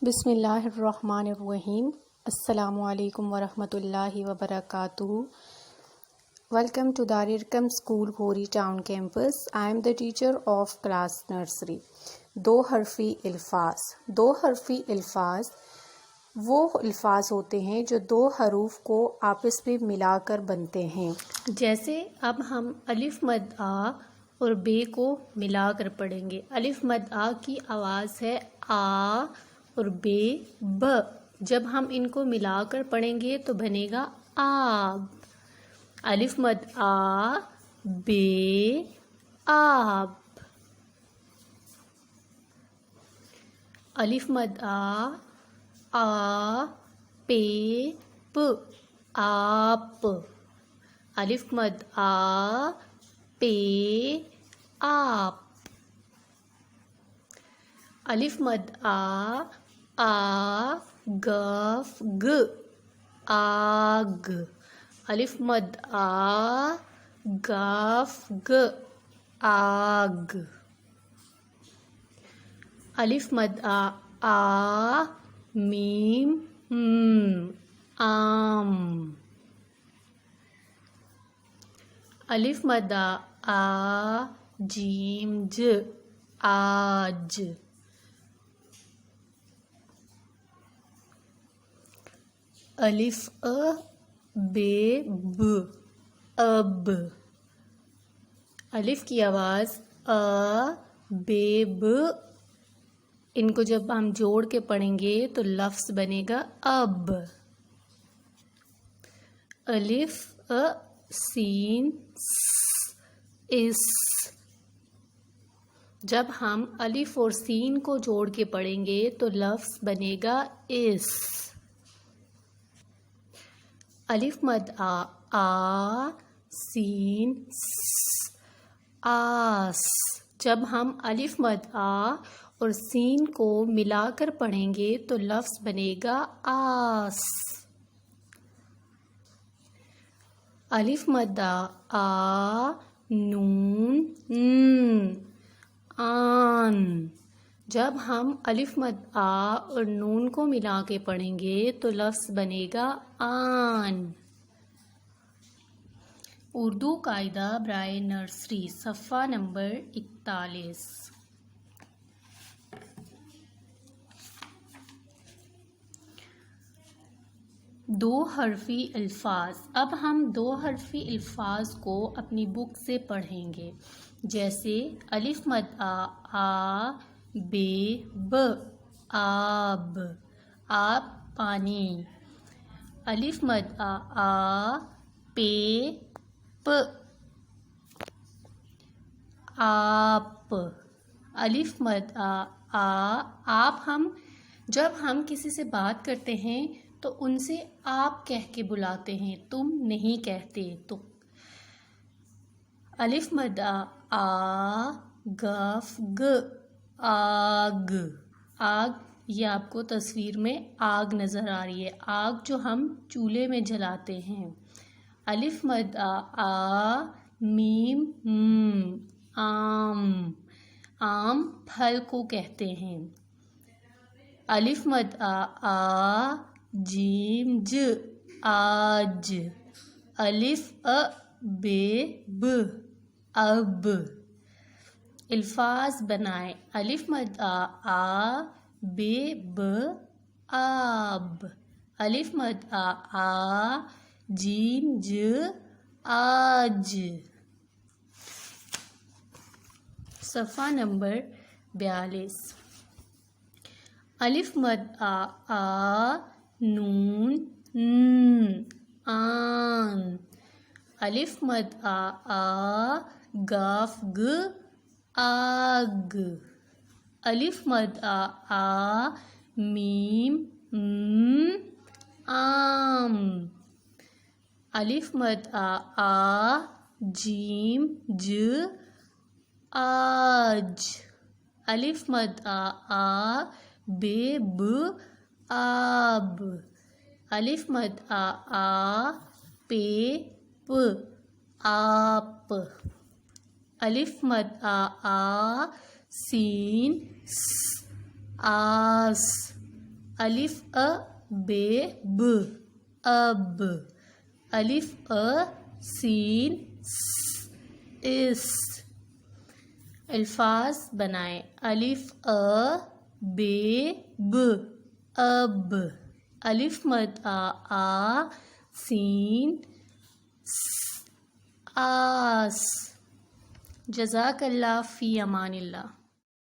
بسم اللہ الرحمن الرحیم. السلام علیکم ورحمۃ اللہ وبرکاتہ. Welcome to Darul School, Ghori Town Campus. I am the teacher of class nursery. دو حرفی الفاظ. دو حرفی الفاظ وہ الفاظ ہوتے ہیں جو دو حروف کو آپس میں ملا کر بنتے ہیں. جیسے اب ہم الف مد آ اور بے کو ملا کر پڑھیں گے. الف مد آ کی آواز ہے آ اور بے ب. جب ہم ان کو ملا کر پڑھیں گے تو بنے گا آب. الف مد آ بے آب. الف مد آ پے پ آپ. الف مد آ پے آپ. الف مد آ گف گ آگ. الف مد آ گف گ آگ. الف مد آ میم آم. الف مد آ جیم ج آج. الف بے ب اب. الف کی آواز بے ب. ان کو جب ہم جوڑ کے پڑھیں گے تو لفظ بنے گا اب. الف سین اس. جب ہم الف اور سین کو جوڑ کے پڑھیں گے تو لفظ بنے گا اس. الف مد آ سین آس. جب ہم الف مد آ اور سین کو ملا کر پڑھیں گے تو لفظ بنے گا آس. الف مد آ نون آن. جب ہم الف مد آ اور نون کو ملا کے پڑھیں گے تو لفظ بنے گا آن. اردو قاعدہ برائے نرسری صفحہ نمبر 41. دو حرفی الفاظ. اب ہم دو حرفی الفاظ کو اپنی بک سے پڑھیں گے. جیسے الف مد آ بے ب آب. آب پانی. الف مد آ پے پ آپ. الف مد آ آپ. جب ہم کسی سے بات کرتے ہیں تو ان سے آپ کہہ کے بلاتے ہیں, تم نہیں کہتے. تو الف مد آ گف گ آگ. آگ یہ آپ کو تصویر میں آگ نظر آ رہی ہے, آگ جو ہم چولہے میں جلاتے ہیں. الف مد آ میم آم. آم پھل کو کہتے ہیں. الف مد آ جیم ج آج. الف بے ب اب. الفاظ بنائیں. الف مد آ بے ب آب. الف مد آ جیم ج آج. صفحہ نمبر 42. الف مد آ نون آن. الف مد آ گاف گ آگ. الف مد آ میم آم. الف مد آ جیم ج آج. الف مد آ بے ب آب. الف مد آ پے پ آپ. الف مد آ سین آس. الف ا بے ب اب. الف ا سین س اس. الفاظ بنائیں. الف ا بے ب اب. الف مد آ سین س آس. جزاک اللہ. فی امان اللہ.